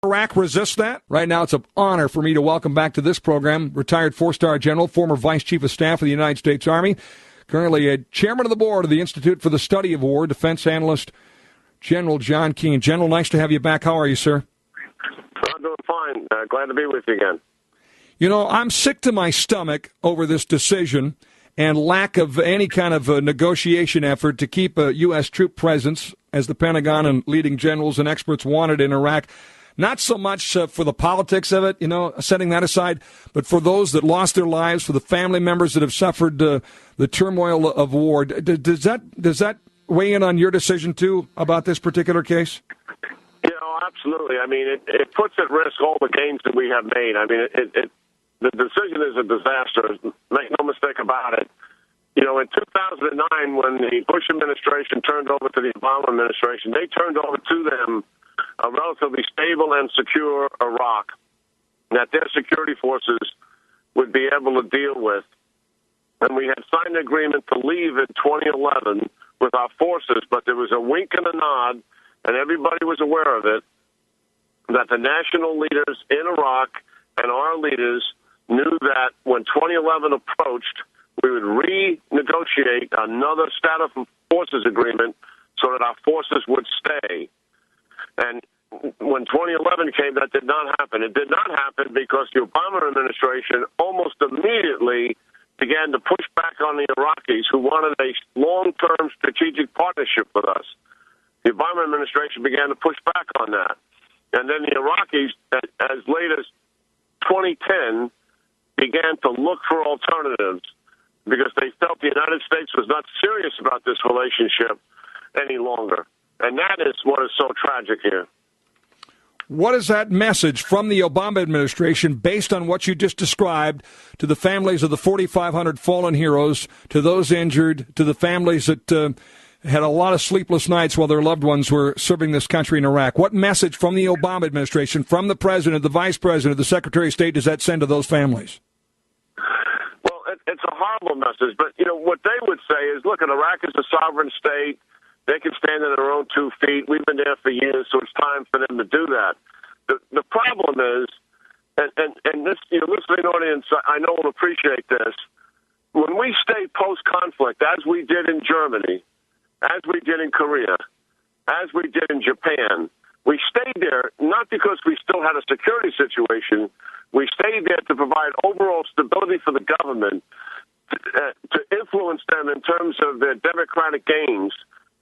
Iraq resist that? Right now, it's an honor for me to welcome back to this program retired four-star general, former Vice Chief of Staff of the United States Army, currently a chairman of the board of the Institute for the Study of War, defense analyst, General John Keane. General, nice to have you back. How are you, sir? I'm doing fine. Glad to be with you again. You know, I'm sick to my stomach over this decision and lack of any kind of negotiation effort to keep a U.S. troop presence, as the Pentagon and leading generals and experts wanted in Iraq. Not so much for the politics of it, setting that aside, but for those that lost their lives, for the family members that have suffered the turmoil of war. Does that weigh in on your decision, too, about this particular case? Absolutely. I mean, it puts at risk all the gains that we have made. I mean, the decision is a disaster. Make no mistake about it. In 2009, when the Bush administration turned over to the Obama administration, they turned over to them a relatively stable and secure Iraq that their security forces would be able to deal with. And we had signed an agreement to leave in 2011 with our forces, but there was a wink and a nod, and everybody was aware of it, that the national leaders in Iraq and our leaders knew that when 2011 approached, we would renegotiate another status of forces agreement so that our forces would stay. And when 2011 came, that did not happen. It did not happen because the Obama administration almost immediately began to push back on the Iraqis, who wanted a long-term strategic partnership with us. The Obama administration began to push back on that. And then the Iraqis, as late as 2010, began to look for alternatives because they felt the United States was not serious about this relationship any longer. And that is what is so tragic here. What is that message from the Obama administration based on what you just described to the families of the 4,500 fallen heroes, to those injured, to the families that had a lot of sleepless nights while their loved ones were serving this country in Iraq? What message from the Obama administration, from the president, the vice president, the secretary of state, does that send to those families? Well, it's a horrible message. But, what they would say is, look, Iraq is a sovereign state. They can stand on their own 2 feet. We've been there for years, so it's time for them to do that. The problem is, and this listening audience, I know will appreciate this, when we stay post-conflict, as we did in Germany, as we did in Korea, as we did in Japan, we stayed there not because we still had a security situation. We stayed there to provide overall stability for the government, to influence them in terms of their democratic gains,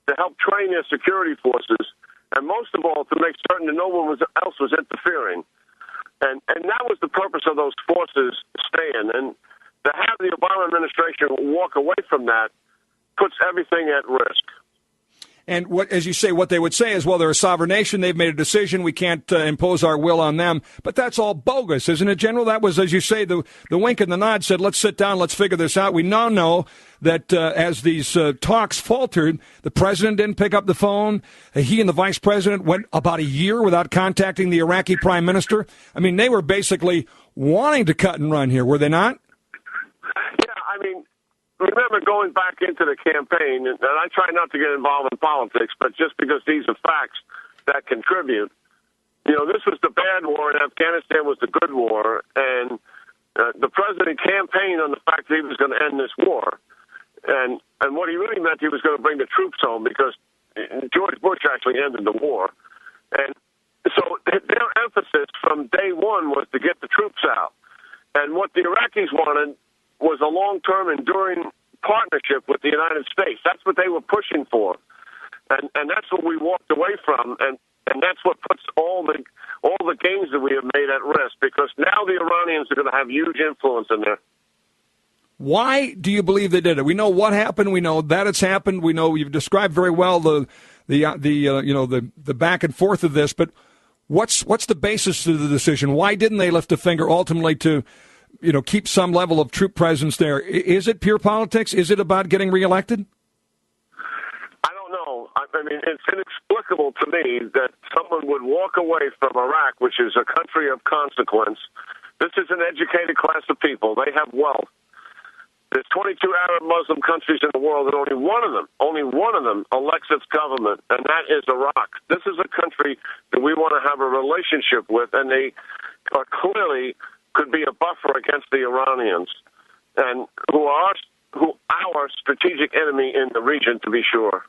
to help train their security forces, and most of all, to make certain that no one else was interfering. And that was the purpose of those forces staying. And to have the Obama administration walk away from that puts everything at risk. And as you say, what they would say is, well, they're a sovereign nation. They've made a decision. We can't impose our will on them. But that's all bogus, isn't it, General? That was, as you say, the wink and the nod said, let's sit down, let's figure this out. We now know that as these talks faltered, the president didn't pick up the phone. He and the vice president went about a year without contacting the Iraqi prime minister. I mean, they were basically wanting to cut and run here, were they not? Yeah, I mean, remember going back into the campaign, and I try not to get involved in politics, but just because these are facts that contribute. This was the bad war, and Afghanistan was the good war, and the president campaigned on the fact that he was going to end this war. And what he really meant, he was going to bring the troops home, because George Bush actually ended the war. And so their emphasis from day one was to get the troops out. And what the Iraqis wanted was a long-term, enduring partnership with the United States. That's what they were pushing for. And that's what we walked away from. And that's what puts all the gains that we have made at risk, because now the Iranians are going to have huge influence in there. Why do you believe they did it? We know what happened. We know that it's happened. We know you've described very well the back and forth of this. But what's the basis of the decision? Why didn't they lift a finger ultimately to keep some level of troop presence there? Is it pure politics? Is it about getting reelected? I don't know. I mean, it's inexplicable to me that someone would walk away from Iraq, which is a country of consequence. This is an educated class of people. They have wealth. There's 22 Arab Muslim countries in the world, and only one of them elects its government, and that is Iraq. This is a country that we want to have a relationship with, and they are clearly could be a buffer against the Iranians, and who are our strategic enemy in the region, to be sure.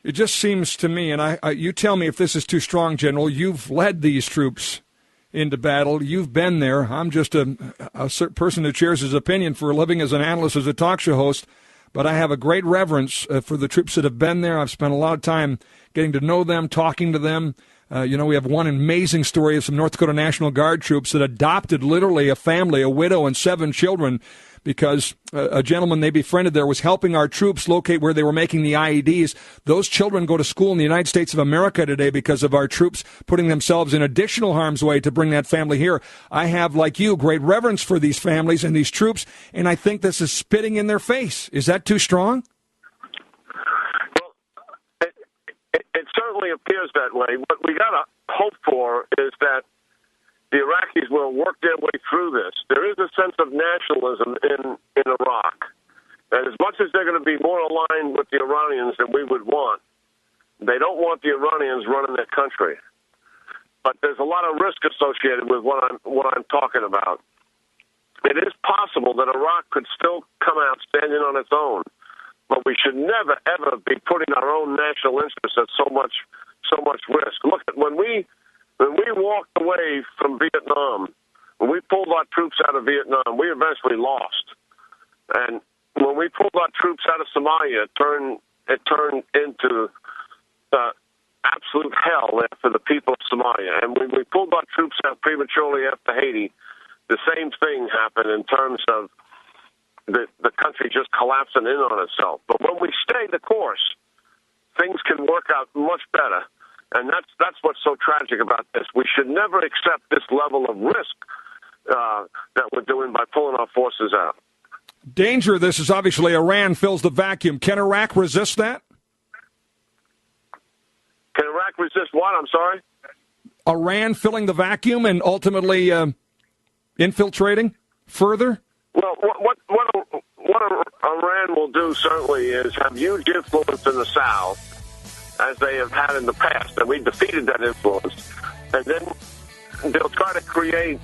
It just seems to me, and you tell me if this is too strong, General, you've led these troops into battle. You've been there. I'm just a person who shares his opinion for a living as an analyst, as a talk show host, but I have a great reverence for the troops that have been there. I've spent a lot of time getting to know them, talking to them. We have one amazing story of some North Dakota National Guard troops that adopted literally a family, a widow and 7 children, because a gentleman they befriended there was helping our troops locate where they were making the IEDs. Those children go to school in the United States of America today because of our troops putting themselves in additional harm's way to bring that family here. I have, like you, great reverence for these families and these troops, and I think this is spitting in their face. Is that too strong? Well, it certainly appears that way. What we got to hope for is that the Iraqis will work their way through this. There is a sense of nationalism in Iraq. And as much as they're going to be more aligned with the Iranians than we would want, they don't want the Iranians running their country. But there's a lot of risk associated with what I'm talking about. It is possible that Iraq could still come out standing on its own, but we should never, ever be putting our own national interests at so much risk. Look, when we walked away from Vietnam, when we pulled our troops out of Vietnam, we eventually lost. And when we pulled our troops out of Somalia, it turned into absolute hell there for the people of Somalia. And when we pulled our troops out prematurely after Haiti, the same thing happened in terms of the country just collapsing in on itself. But when we stay the course, things can work out much better. And that's what's so tragic about this. We should never accept this level of risk that we're doing by pulling our forces out. Danger of this is obviously Iran fills the vacuum. Can Iraq resist that? Can Iraq resist what? I'm sorry? Iran filling the vacuum and ultimately infiltrating further? Well, what Iran will do certainly is have huge influence in the South, as they have had in the past, and we defeated that influence. And then they'll try to create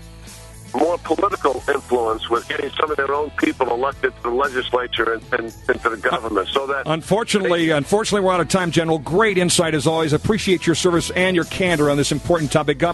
more political influence with getting some of their own people elected to the legislature and into the government. So that unfortunately, we're out of time, General. Great insight as always. Appreciate your service and your candor on this important topic. God